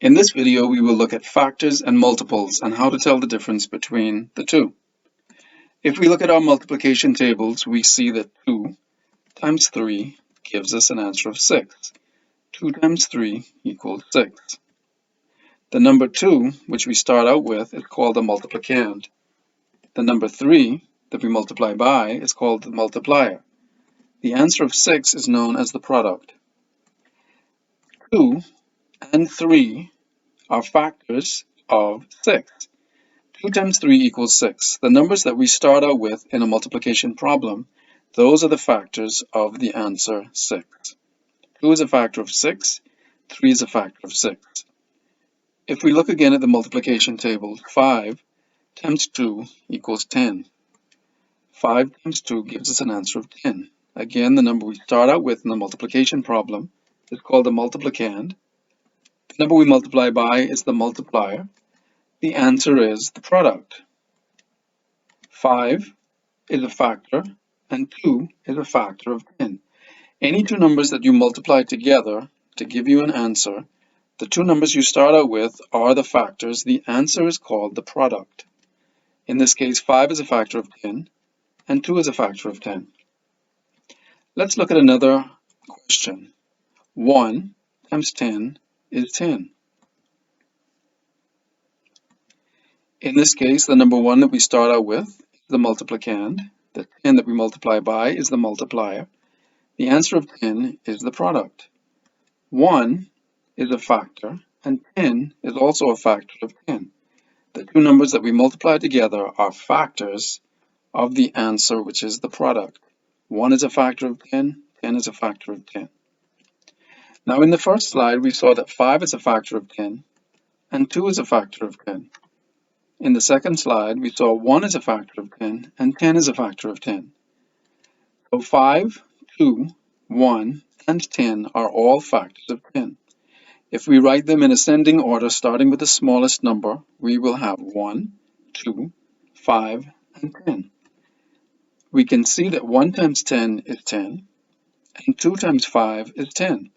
In this video, we will look at factors and multiples and how to tell the difference between the two. If we look at our multiplication tables, we see that 2 times 3 gives us an answer of 6. 2 times 3 equals 6. The number 2, which we start out with, is called the multiplicand. The number 3 that we multiply by is called the multiplier. The answer of 6 is known as the product. 2 and 3 are factors of 6. 2 times 3 equals 6. The numbers that we start out with in a multiplication problem, those are the factors of the answer 6. 2 is a factor of 6, 3 is a factor of 6. If we look again at the multiplication table, 5 times 2 equals 10. 5 times 2 gives us an answer of 10. Again, the number we start out with in the multiplication problem is called the multiplicand. The number we multiply by is the multiplier. The answer is the product. 5 is a factor and 2 is a factor of 10. Any two numbers that you multiply together to give you an answer, the two numbers you start out with are the factors. The answer is called the product. In this case, 5 is a factor of 10 and 2 is a factor of 10. Let's look at another question. 1 times 10 is 10. In this case, the number 1 that we start out with is the multiplicand. The 10 that we multiply by is the multiplier. The answer of 10 is the product. 1 is a factor and 10 is also a factor of 10. The two numbers that we multiply together are factors of the answer, which is the product. 1 is a factor of 10, 10 is a factor of 10. Now in the first slide, we saw that 5 is a factor of 10 and 2 is a factor of 10. In the second slide, we saw 1 is a factor of 10 and 10 is a factor of 10. So 5, 2, 1, and 10 are all factors of 10. If we write them in ascending order, starting with the smallest number, we will have 1, 2, 5, and 10. We can see that 1 times 10 is 10, and 2 times 5 is 10.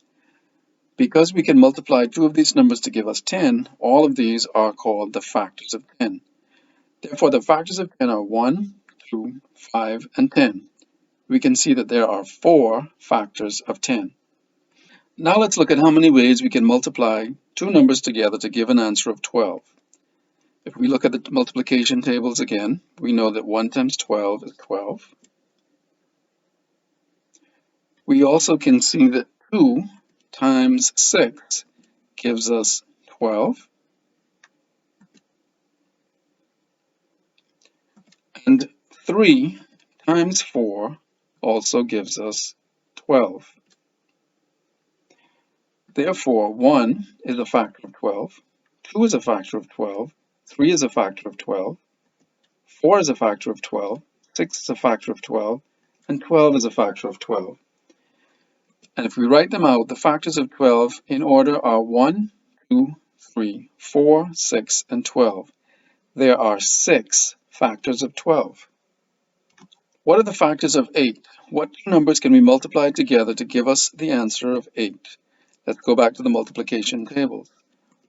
Because we can multiply two of these numbers to give us 10, all of these are called the factors of 10. Therefore, the factors of 10 are 1, 2, 5, and 10. We can see that there are 4 factors of 10. Now let's look at how many ways we can multiply two numbers together to give an answer of 12. If we look at the multiplication tables again, we know that 1 times 12 is 12. We also can see that 2 times 6 gives us 12. And 3 times 4 also gives us 12. Therefore, 1 is a factor of 12, 2 is a factor of 12, 3 is a factor of 12, 4 is a factor of 12, 6 is a factor of 12, and 12 is a factor of 12. And if we write them out, the factors of 12 in order are 1, 2, 3, 4, 6, and 12. There are 6 factors of 12. What are the factors of 8? What two numbers can we multiply together to give us the answer of 8? Let's go back to the multiplication tables.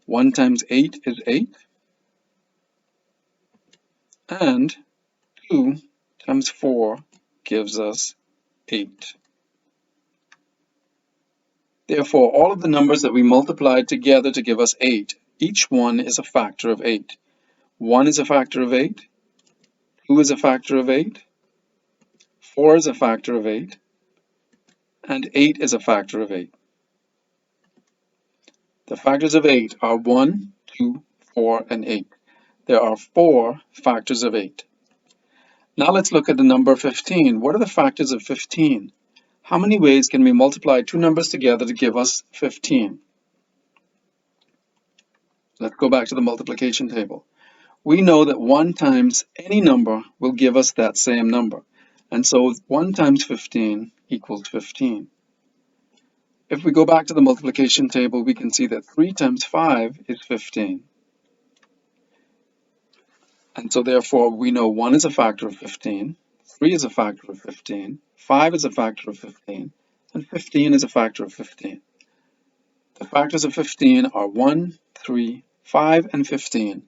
1 times 8 is 8. And 2 times 4 gives us 8. Therefore, all of the numbers that we multiplied together to give us 8, each one is a factor of 8. 1 is a factor of 8, 2 is a factor of 8, 4 is a factor of 8, and 8 is a factor of 8. The factors of 8 are 1, 2, 4, and 8. There are 4 factors of 8. Now let's look at the number 15. What are the factors of 15? How many ways can we multiply two numbers together to give us 15? Let's go back to the multiplication table. We know that 1 times any number will give us that same number. And so 1 times 15 equals 15. If we go back to the multiplication table, we can see that 3 times 5 is 15. And so therefore, we know 1 is a factor of 15, 3 is a factor of 15, 5 is a factor of 15, and 15 is a factor of 15. The factors of 15 are 1, 3, 5, and 15.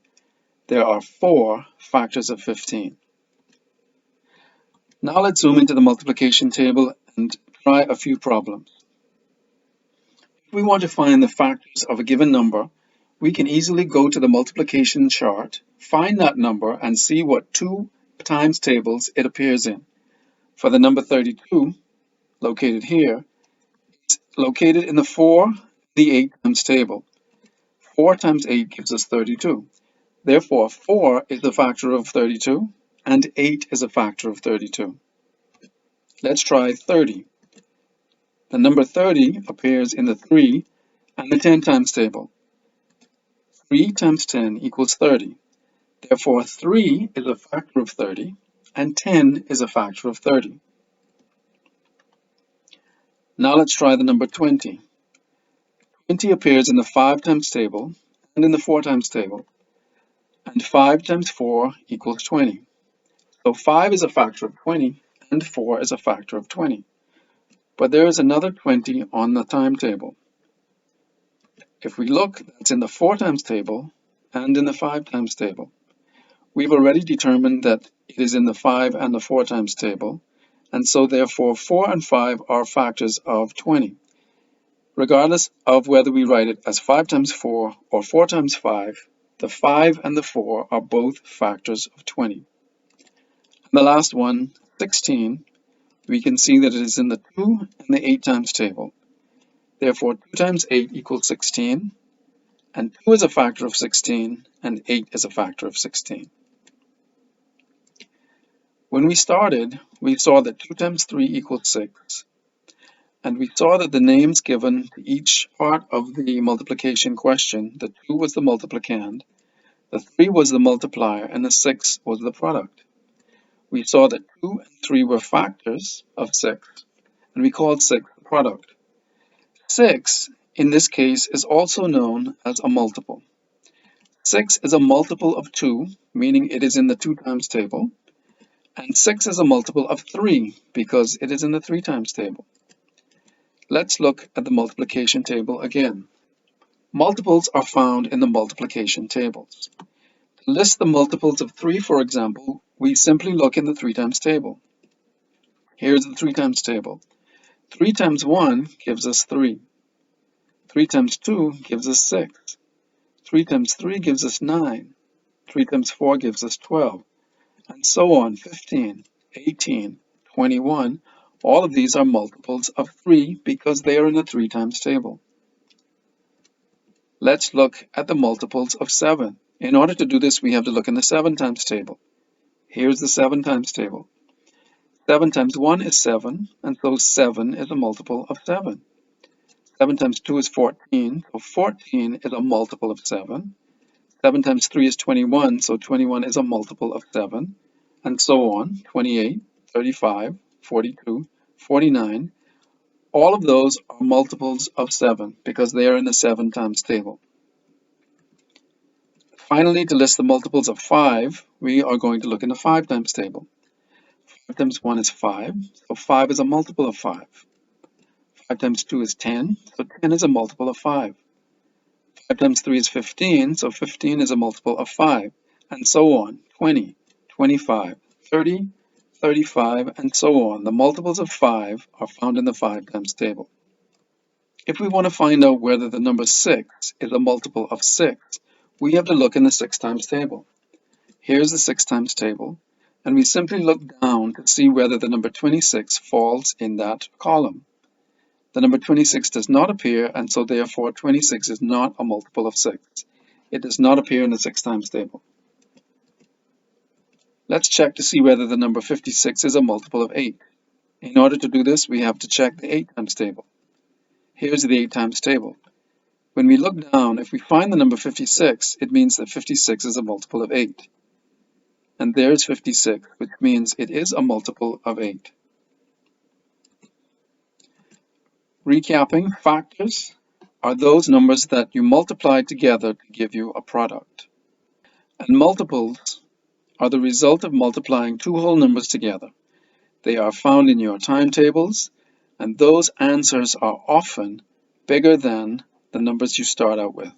There are 4 factors of 15. Now let's zoom into the multiplication table and try a few problems. If we want to find the factors of a given number, we can easily go to the multiplication chart, find that number, and see what 2 times tables it appears in. For the number 32, located here, it's located in the 4, the 8 times table. 4 times 8 gives us 32. Therefore, 4 is a factor of 32, and 8 is a factor of 32. Let's try 30. The number 30 appears in the 3 and the 10 times table. 3 times 10 equals 30. Therefore, 3 is a factor of 30, and 10 is a factor of 30. Now let's try the number 20. 20 appears in the 5 times table and in the 4 times table. And 5 times 4 equals 20. So 5 is a factor of 20, and 4 is a factor of 20. But there is another 20 on the timetable. If we look, that's in the 4 times table and in the 5 times table. We've already determined that it is in the 5 and the 4 times table, and so therefore 4 and 5 are factors of 20. Regardless of whether we write it as 5 times 4 or 4 times 5, the 5 and the 4 are both factors of 20. And the last one, 16, we can see that it is in the 2 and the 8 times table. Therefore, 2 times 8 equals 16, and 2 is a factor of 16, and 8 is a factor of 16. When we started, we saw that 2 times 3 equals 6, and we saw that the names given to each part of the multiplication question, the 2 was the multiplicand, the 3 was the multiplier, and the 6 was the product. We saw that 2 and 3 were factors of 6, and we called 6 the product. 6, in this case, is also known as a multiple. 6 is a multiple of 2, meaning it is in the 2 times table, and 6 is a multiple of 3 because it is in the 3 times table. Let's look at the multiplication table again. Multiples are found in the multiplication tables. To list the multiples of 3, for example, we simply look in the 3 times table. Here's the 3 times table. 3 times 1 gives us 3. 3 times 2 gives us 6. 3 times 3 gives us 9. 3 times 4 gives us 12. And so on, 15, 18, 21. All of these are multiples of 3 because they are in the 3 times table. Let's look at the multiples of 7. In order to do this, we have to look in the 7 times table. Here's the 7 times table. 7 times 1 is 7, and so 7 is a multiple of 7. 7 times 2 is 14, so 14 is a multiple of 7. 7 times 3 is 21, so 21 is a multiple of 7, and so on, 28, 35, 42, 49. All of those are multiples of 7 because they are in the 7 times table. Finally, to list the multiples of 5, we are going to look in the 5 times table. 5 times 1 is 5, so 5 is a multiple of 5. 5 times 2 is 10, so 10 is a multiple of 5. 5 times 3 is 15, so 15 is a multiple of 5, and so on, 20, 25, 30, 35, and so on. The multiples of 5 are found in the 5 times table. If we want to find out whether the number 6 is a multiple of 6, we have to look in the 6 times table. Here's the 6 times table, and we simply look down to see whether the number 26 falls in that column. The number 26 does not appear, and so therefore 26 is not a multiple of 6. It does not appear in the 6 times table. Let's check to see whether the number 56 is a multiple of 8. In order to do this, we have to check the 8 times table. Here's the 8 times table. When we look down, if we find the number 56, it means that 56 is a multiple of 8. And there's 56, which means it is a multiple of 8. Recapping, factors are those numbers that you multiply together to give you a product. And multiples are the result of multiplying two whole numbers together. They are found in your timetables, and those answers are often bigger than the numbers you start out with.